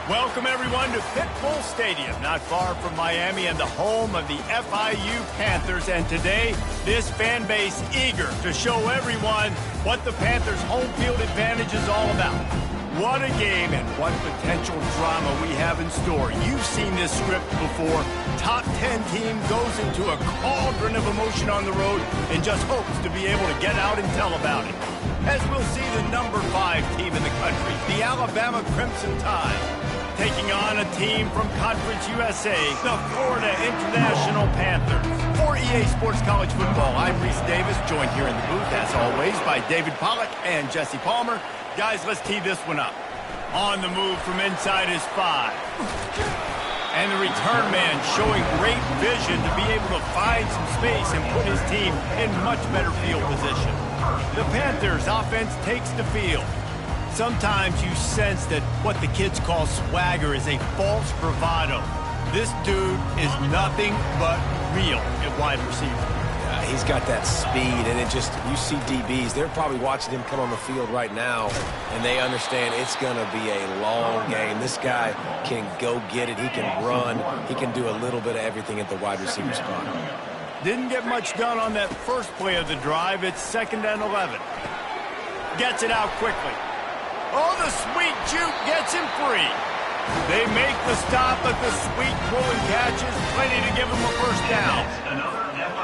Welcome, everyone, to Pitbull Stadium, not far from Miami and the home of the FIU Panthers. And today, this fan base eager to show everyone what the Panthers' home field advantage is all about. What a game and what potential drama we have in store. You've seen this script before. Top 10 team goes into a cauldron of emotion on the road and just hopes to be able to get out and tell about it. As we'll see the number 5 team in the country, the Alabama Crimson Tide, taking on a team from Conference USA, the Florida International Panthers. For EA Sports College Football, I'm Reese Davis, joined here in the booth, as always, by David Pollack and Jesse Palmer. Guys, let's tee this one up. On the move from inside is 5. And the return man showing great vision to be able to find some space and put his team in much better field position. The Panthers offense takes the field. Sometimes you sense that what the kids call swagger is a false bravado. This dude is nothing but real at wide receiver. He's got that speed, and you see DBs, they're probably watching him come on the field right now, and they understand it's going to be a long game. This guy can go get it. He can run. He can do a little bit of everything at the wide receiver spot. Didn't get much done on that first play of the drive. It's 2nd and 11. Gets it out quickly. Oh, the sweet juke gets him free. They make the stop, but the sweet pull and catch is plenty to give him a first down.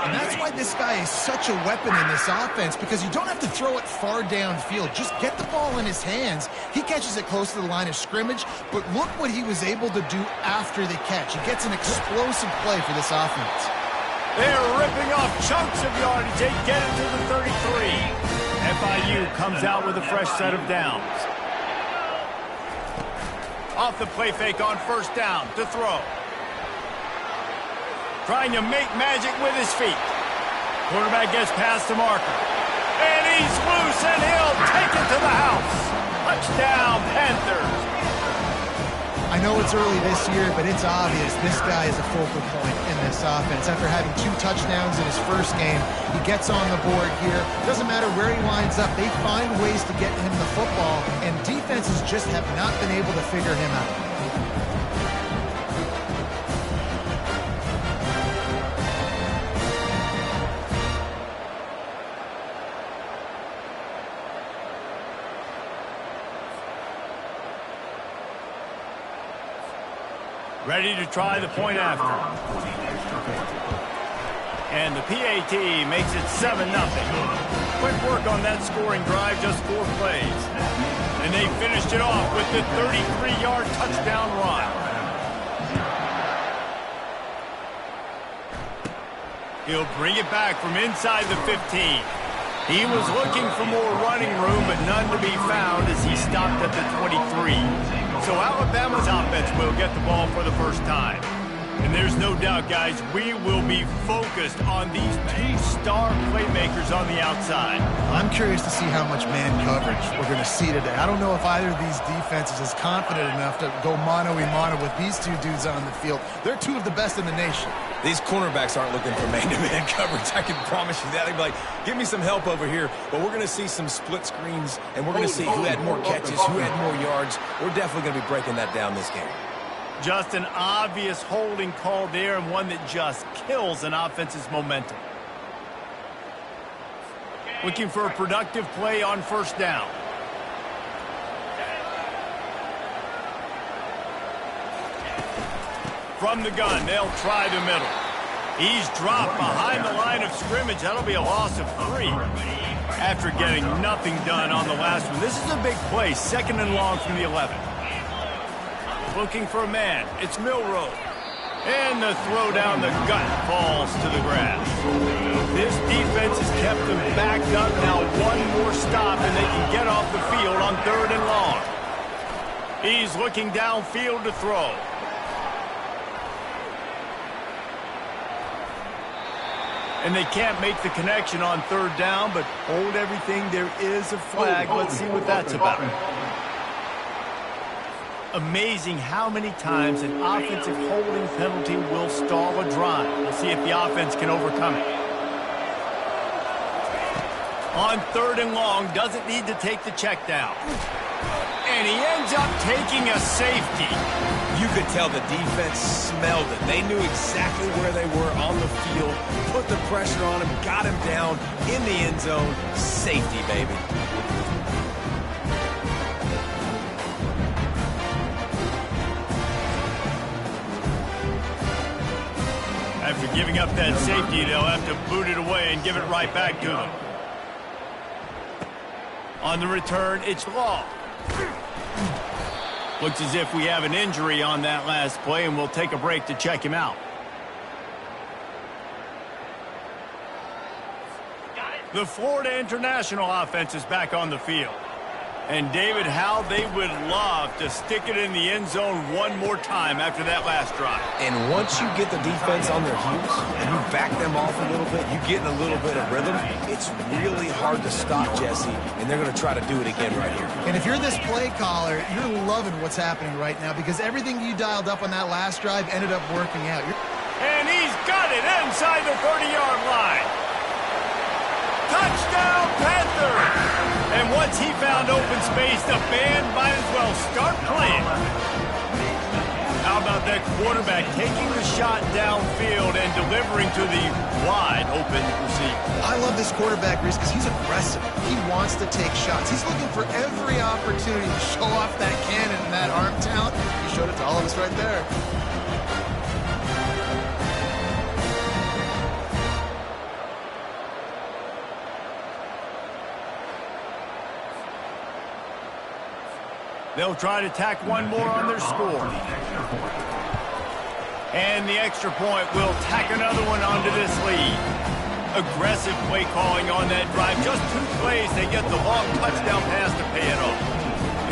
And that's why this guy is such a weapon in this offense, because you don't have to throw it far downfield. Just get the ball in his hands. He catches it close to the line of scrimmage, but look what he was able to do after the catch. He gets an explosive play for this offense. They're ripping off chunks of yardage. They get it to the 33. FIU comes out with a fresh set of downs. Off the play fake on first down to throw. Trying to make magic with his feet. Quarterback gets past the marker. And he's loose, and he'll take it to the house. Touchdown, Panthers. I know it's early this year, but it's obvious this guy is a focal point in this offense. After having 2 touchdowns in his first game, he gets on the board here. Doesn't matter where he lines up, they find ways to get him the football, and defenses just have not been able to figure him out. Ready to try the point after. And the PAT makes it 7-0. Quick work on that scoring drive, just 4 plays. And they finished it off with the 33-yard touchdown run. He'll bring it back from inside the 15. He was looking for more running room, but none to be found as he stopped at the 23. So Alabama's offense will get the ball for the first time. And there's no doubt, guys, we will be focused on these 2 star playmakers on the outside. I'm curious to see how much man coverage we're going to see today. I don't know if either of these defenses is confident enough to go mano-a-mano with these 2 dudes on the field. They're 2 of the best in the nation. These cornerbacks aren't looking for man-to-man coverage. I can promise you that. They'd be like, give me some help over here. But we're going to see some split screens, and we're going to see who had more catches, who had more yards. We're definitely going to be breaking that down this game. Just an obvious holding call there, and one that just kills an offense's momentum. Looking for a productive play on first down. From the gun, they'll try the middle. He's dropped behind the line of scrimmage. That'll be a loss of 3. After getting nothing done on the last one, this is a big play, 2nd and long from the 11. Looking for a man. It's Milroe. And the throw down the gut falls to the grass. This defense has kept them backed up. Now 1 more stop, and they can get off the field on 3rd and long. He's looking downfield to throw. And they can't make the connection on 3rd down, but hold everything. There is a flag. Let's see what that's about. Amazing how many times an offensive holding penalty will stall a drive. We'll see if the offense can overcome it. On 3rd and long, doesn't need to take the check down. And he ends up taking a safety. You could tell the defense smelled it. They knew exactly where they were on the field, put the pressure on him, got him down in the end zone. Safety, baby. After giving up that safety, they'll have to boot it away and give it right back to them. On the return, it's Law. Looks as if we have an injury on that last play, and we'll take a break to check him out. The Florida International offense is back on the field. And, David, how they would love to stick it in the end zone one more time after that last drive. And once you get the defense on their heels and you back them off a little bit, you get in a little bit of rhythm, it's really hard to stop, Jesse, and they're going to try to do it again right here. And if you're this play caller, you're loving what's happening right now because everything you dialed up on that last drive ended up working out. And he's got it inside the 30-yard line. Touchdown, Panthers! And once he found open space, the band might as well start playing. How about that quarterback taking the shot downfield and delivering to the wide open receiver? I love this quarterback, Reese, because he's aggressive. He wants to take shots. He's looking for every opportunity to show off that cannon and that arm talent. He showed it to all of us right there. They'll try to tack one more on their score. And the extra point will tack another one onto this lead. Aggressive play calling on that drive. Just 2 plays, they get the long touchdown pass to pay it off.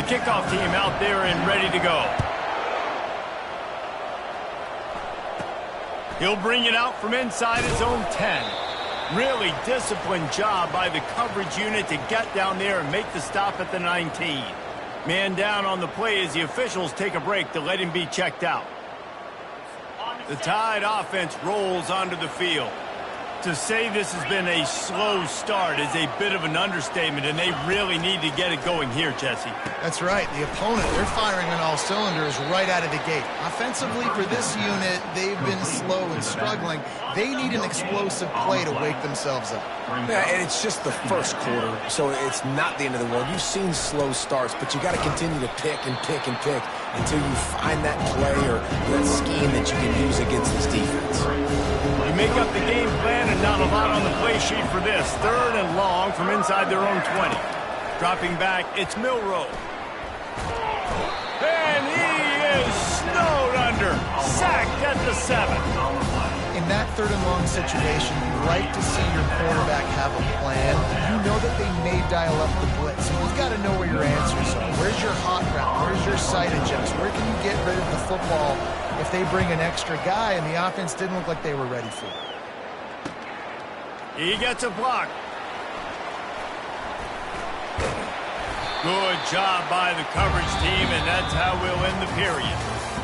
The kickoff team out there and ready to go. He'll bring it out from inside his own 10. Really disciplined job by the coverage unit to get down there and make the stop at the 19. Man down on the play as the officials take a break to let him be checked out. The Tide offense rolls onto the field. To say this has been a slow start is a bit of an understatement, and they really need to get it going here, Jesse. That's right. The opponent, they're firing on all cylinders right out of the gate. Offensively, for this unit, they've been slow and struggling. They need an explosive play to wake themselves up. Yeah, and it's just the first quarter, so it's not the end of the world. You've seen slow starts, but you got to continue to pick and pick and pick until you find that play or that scheme that you can use against this defense. You make up the game plan and not a lot on the play sheet for this. 3rd and long from inside their own 20. Dropping back, it's Milroe. And he is snowed under. Sacked at the 7. In that 3rd and long situation, you like to see your quarterback have a plan. You know that they may dial up the blitz. So you've got to know where your answers are. Where's your hot route? Where's your sight adjust? Where can you get rid of the football if they bring an extra guy and the offense didn't look like they were ready for it? He gets a block. Good job by the coverage team, and that's how we'll end the period.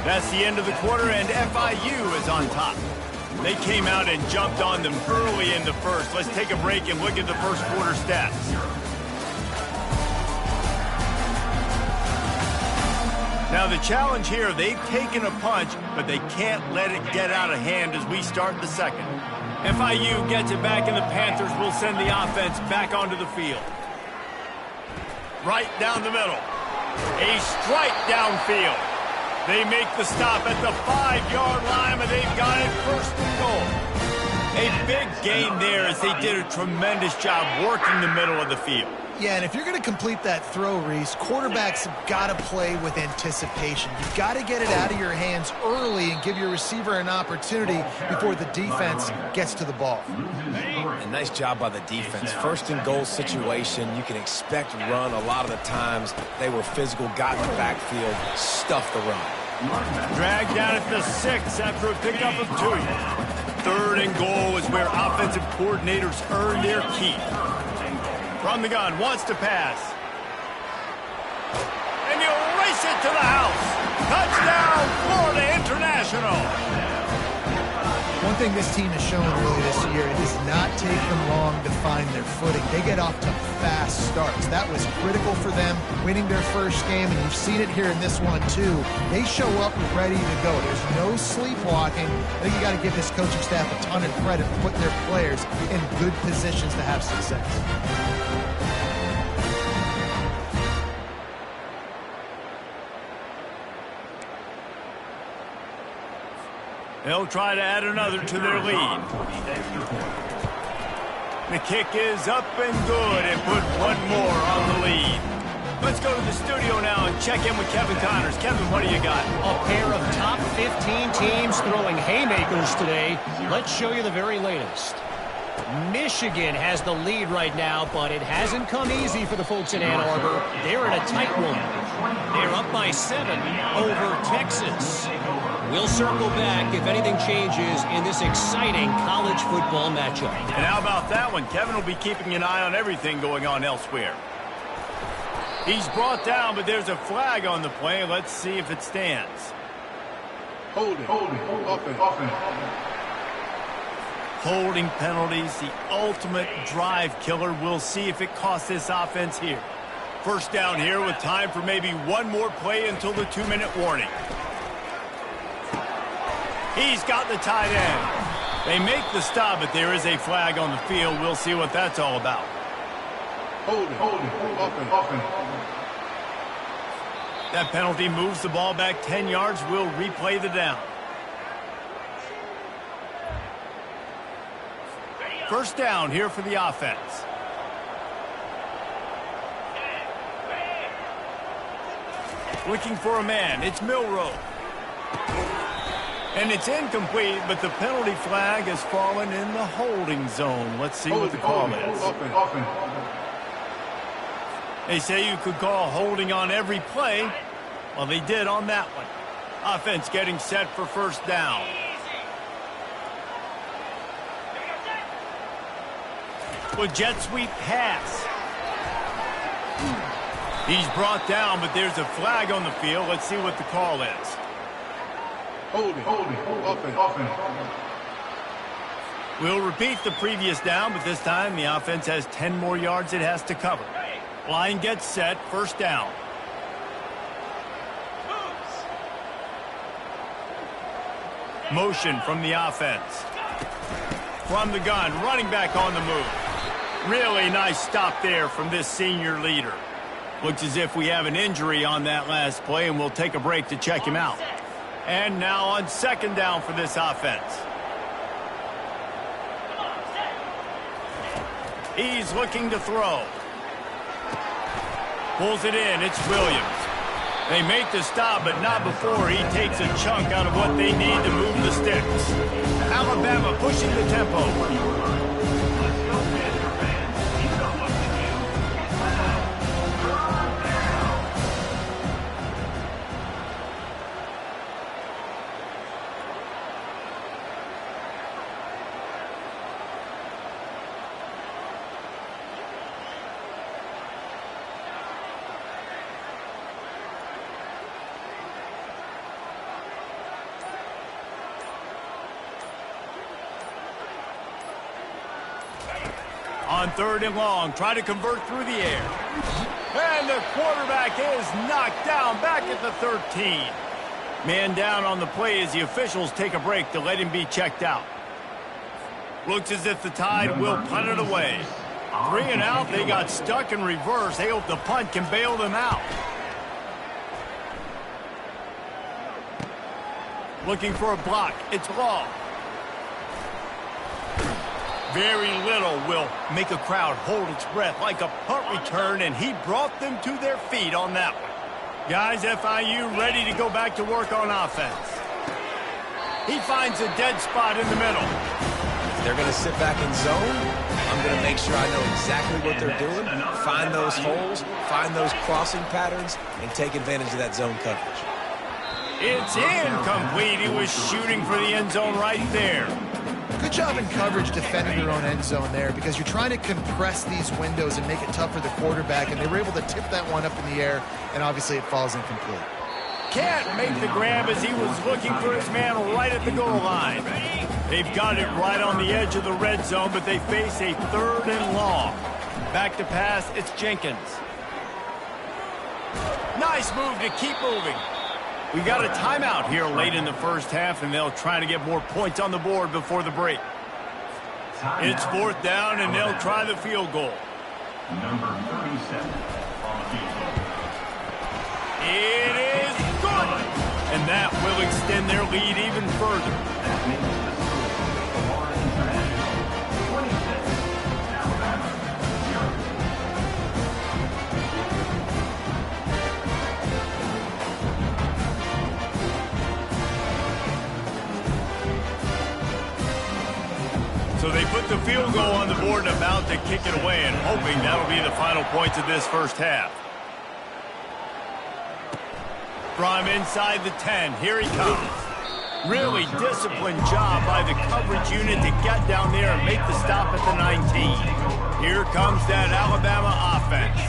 That's the end of the quarter, and FIU is on top. They came out and jumped on them early in the first. Let's take a break and look at the first quarter stats. Now the challenge here, they've taken a punch, but they can't let it get out of hand as we start the second. FIU gets it back, and the Panthers will send the offense back onto the field. Right down the middle. A strike downfield. They make the stop at the 5-yard line, but they've got it 1st and goal. A big gain there as they did a tremendous job working the middle of the field. Yeah, and if you're going to complete that throw, Reese, quarterbacks have got to play with anticipation. You've got to get it out of your hands early and give your receiver an opportunity before the defense gets to the ball. A nice job by the defense. 1st and goal situation, you can expect run a lot of the times. They were physical, got in the backfield, stuffed the run. Dragged down at the 6 after a pickup of 2. 3rd and goal is where offensive coordinators earn their keep. From the gun, wants to pass. And he'll race it to the house. Touchdown, Florida International. One thing this team has shown really this year, it does not take them long to find their footing. They get off to fast starts. That was critical for them winning their first game, and you've seen it here in this one too. They show up ready to go. There's no sleepwalking. I think you got to give this coaching staff a ton of credit for putting their players in good positions to have success. They'll try to add another to their lead. The kick is up and good and put one more on the lead. Let's go to the studio now and check in with Kevin Connors. Kevin, what do you got? A pair of top 15 teams throwing haymakers today. Let's show you the very latest. Michigan has the lead right now, but it hasn't come easy for the folks in Ann Arbor. They're in a tight one. They're up by 7 over Texas. We'll circle back if anything changes in this exciting college football matchup. And how about that one? Kevin will be keeping an eye on everything going on elsewhere. He's brought down, but there's a flag on the play. Let's see if it stands. Hold it, offense. Holding penalties, the ultimate drive killer. We'll see if it costs this offense here. First down here with time for maybe one more play until the 2-minute warning. He's got the tight end. They make the stop, but there is a flag on the field. We'll see what that's all about. Hold it, offense. That penalty moves the ball back 10 yards. We'll replay the down. First down here for the offense. Looking for a man. It's Milroe. And it's incomplete, but the penalty flag has fallen in the holding zone. Let's see what the call is. They say you could call holding on every play. Well, they did on that one. Offense getting set for first down. With jet sweep pass. He's brought down, but there's a flag on the field. Let's see what the call is. Hold it, offense. We'll repeat the previous down, but this time the offense has 10 more yards it has to cover. Line gets set, first down. Motion from the offense. From the gun, running back on the move. Really nice stop there from this senior leader. Looks as if we have an injury on that last play, and we'll take a break to check him out. And now on second down for this offense. He's looking to throw. Pulls it in. It's Williams. They make the stop, but not before he takes a chunk out of what they need to move the sticks. Alabama pushing the tempo. On third and long, try to convert through the air. And the quarterback is knocked down back at the 13. Man down on the play as the officials take a break to let him be checked out. Looks as if the Tide will punt it away. 3 and out, they got stuck in reverse. They hope the punt can bail them out. Looking for a block. It's Law. Very little will make a crowd hold its breath like a punt return, and he brought them to their feet on that one. Guys, FIU ready to go back to work on offense. He finds a dead spot in the middle. They're going to sit back in zone. I'm going to make sure I know exactly what they're doing, find those holes, find those crossing patterns, and take advantage of that zone coverage. It's incomplete. He was shooting for the end zone right there. Good job in coverage defending your own end zone there, because you're trying to compress these windows and make it tough for the quarterback, and they were able to tip that one up in the air, and obviously it falls incomplete. Can't make the grab as he was looking for his man right at the goal line. They've got it right on the edge of the red zone, but they face a 3rd and long. Back to pass, it's Jenkins. Nice move to keep moving. We got a timeout here late in the first half, and they'll try to get more points on the board before the break. It's 4th down, and they'll try the field goal. Number 37 on the field goal. It is good! And that will extend their lead even further. That makes the score for International 26, Alabama 0. So they put the field goal on the board and about to kick it away, and hoping that'll be the final points of this first half. From inside the 10, here he comes. Really disciplined job by the coverage unit to get down there and make the stop at the 19. Here comes that Alabama offense.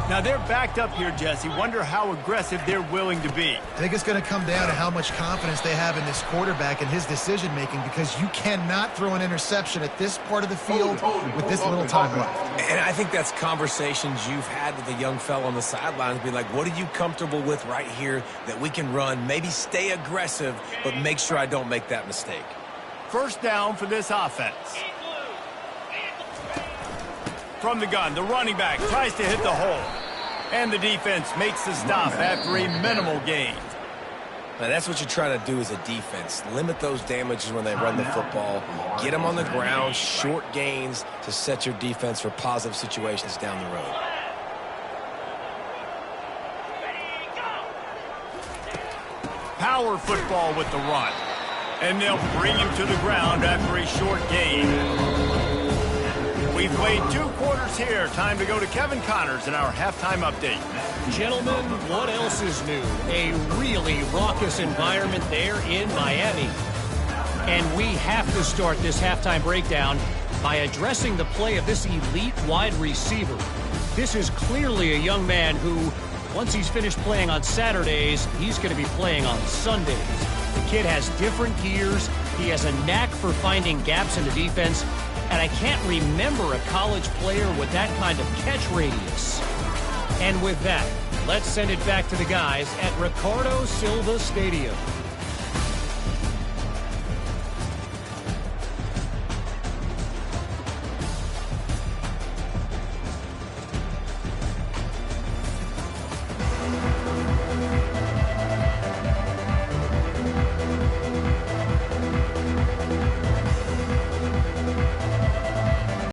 Now they're backed up here, Jesse. Wonder how aggressive they're willing to be. I think it's going to come down to how much confidence they have in this quarterback and his decision-making, because you cannot throw an interception at this part of the field with this little time left. And I think that's conversations you've had with the young fella on the sidelines. Be like, what are you comfortable with right here that we can run? Maybe stay aggressive, but make sure I don't make that mistake. 1st down for this offense. From the gun, the running back tries to hit the hole. And the defense makes the stop after a minimal gain. Now, that's what you're trying to do as a defense. Limit those damages when they run the football. Get them on the ground, short gains to set your defense for positive situations down the road. Power football with the run. And they'll bring him to the ground after a short gain. We've played 2 quarters here. Time to go to Kevin Connors in our halftime update. Gentlemen, what else is new? A really raucous environment there in Miami. And we have to start this halftime breakdown by addressing the play of this elite wide receiver. This is clearly a young man who, once he's finished playing on Saturdays, he's going to be playing on Sundays. The kid has different gears. He has a knack for finding gaps in the defense. And I can't remember a college player with that kind of catch radius. And with that, let's send it back to the guys at Ricardo Silva Stadium.